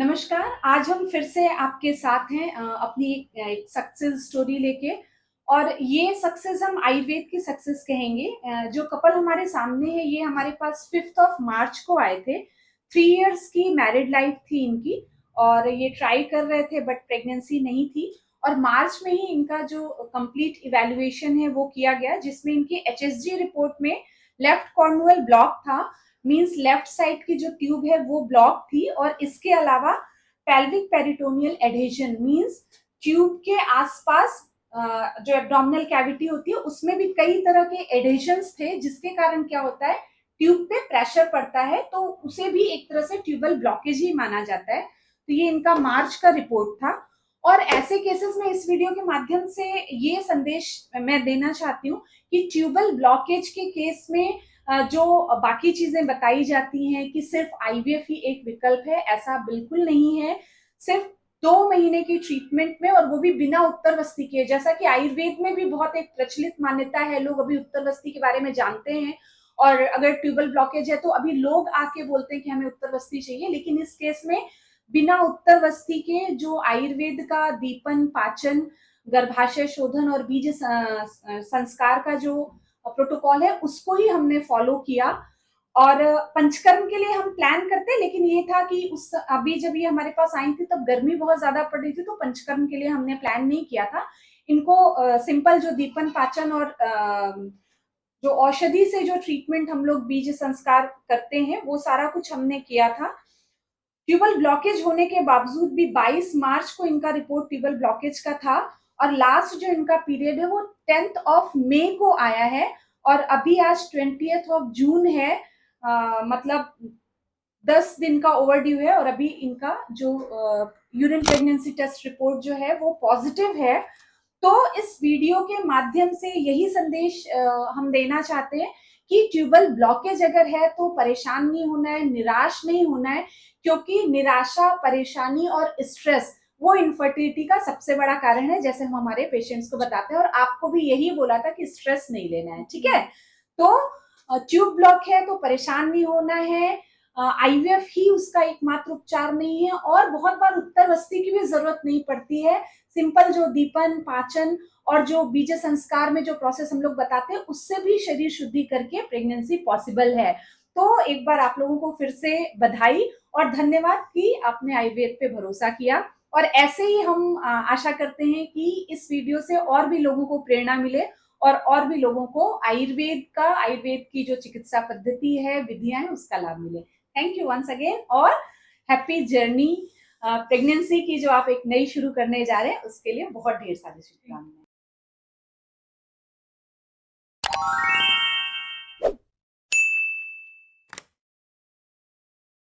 नमस्कार। आज हम फिर से आपके साथ हैं अपनी एक सक्सेस स्टोरी लेके। और ये सक्सेस हम आयुर्वेद की सक्सेस कहेंगे। जो कपल हमारे सामने है ये हमारे पास 5th ऑफ मार्च को आए थे। 3 इयर्स की मैरिड लाइफ थी इनकी और ये ट्राई कर रहे थे बट प्रेगनेंसी नहीं थी। और मार्च में ही इनका जो कंप्लीट इवैल्यूएशन है वो किया गया, जिसमें इनकी एचएसजी रिपोर्ट में लेफ्ट कॉर्नुअल ब्लॉक था। मींस लेफ्ट साइड की जो ट्यूब है वो ब्लॉक थी और इसके अलावा pelvic peritoneal adhesion means tube के आसपास जो एब्डोमिनल कैविटी होती है उसमें भी कई तरह के एडहेजन्स थे, जिसके कारण क्या होता है ट्यूब पे प्रेशर पड़ता है तो उसे भी एक तरह से ट्यूबल ब्लॉकेज ही माना जाता है। तो ये इनका मार्च का रिपोर्ट था। और ऐसे केसेस में इस वीडियो के माध्यम से ये संदेश मैं देना चाहती हूँ कि ट्यूबल ब्लॉकेज के केस में जो बाकी चीजें बताई जाती हैं कि सिर्फ आईवीएफ ही एक विकल्प है, ऐसा बिल्कुल नहीं है। सिर्फ 2 महीने की ट्रीटमेंट में, और वो भी बिना उत्तरवस्ती के, जैसा कि आयुर्वेद में भी बहुत एक प्रचलित मान्यता है, लोग अभी उत्तरवस्ती के बारे में जानते हैं। और अगर ट्यूबल ब्लॉकेज है तो अभी लोग आके बोलते हैं कि हमें उत्तरवस्ती चाहिए, लेकिन इस केस में बिना उत्तरवस्ती के जो आयुर्वेद का दीपन, पाचन, गर्भाशय शोधन और बीज संस्कार का जो प्रोटोकॉल है उसको ही हमने फॉलो किया। और पंचकर्म के लिए हम प्लान करते, लेकिन ये था कि उस अभी जब ये हमारे पास आई थी तब गर्मी बहुत ज्यादा पड़ रही थी, तो पंचकर्म के लिए हमने प्लान नहीं किया था। इनको सिंपल जो दीपन, पाचन और जो औषधि से जो ट्रीटमेंट हम लोग बीज संस्कार करते हैं वो सारा कुछ हमने किया था। ट्यूबल ब्लॉकेज होने के बावजूद भी 22 मार्च को इनका रिपोर्ट ट्यूबल ब्लॉकेज का था। और लास्ट जो इनका पीरियड है वो 10th ऑफ मई को आया है। और अभी आज 20th ऑफ जून है। मतलब 10 दिन का ओवरड्यू है। और अभी इनका जो यूरिन प्रेगनेंसी टेस्ट रिपोर्ट जो है वो पॉजिटिव है। तो इस वीडियो के माध्यम से यही संदेश हम देना चाहते हैं कि ट्यूबल ब्लॉकेज अगर है तो परेशान नहीं होना है, निराश नहीं होना है, क्योंकि निराशा, परेशानी और स्ट्रेस वो इनफर्टिलिटी का सबसे बड़ा कारण है, जैसे हम हमारे पेशेंट्स को बताते हैं। और आपको भी यही बोला था कि स्ट्रेस नहीं लेना है, ठीक है। तो ट्यूब ब्लॉक है तो परेशान नहीं होना है। आईवीएफ ही उसका एकमात्र उपचार नहीं है और बहुत बार उत्तरवस्ती की भी जरूरत नहीं पड़ती है। सिंपल जो दीपन, पाचन और जो बीज संस्कार में जो प्रोसेस हम लोग बताते हैं उससे भी शरीर शुद्धि करके प्रेगनेंसी पॉसिबल है। तो एक बार आप लोगों को फिर से बधाई और धन्यवाद कि आपने आयुर्वेद पे भरोसा किया। और ऐसे ही हम आशा करते हैं कि इस वीडियो से और भी लोगों को प्रेरणा मिले और भी लोगों को आयुर्वेद की जो चिकित्सा पद्धति है, विधियां हैं, उसका लाभ मिले। थैंक यू वंस अगेन और हैप्पी जर्नी। प्रेगनेंसी की जो आप एक नई शुरू करने जा रहे हैं उसके लिए बहुत ढेर सारी शुभकामनाएं।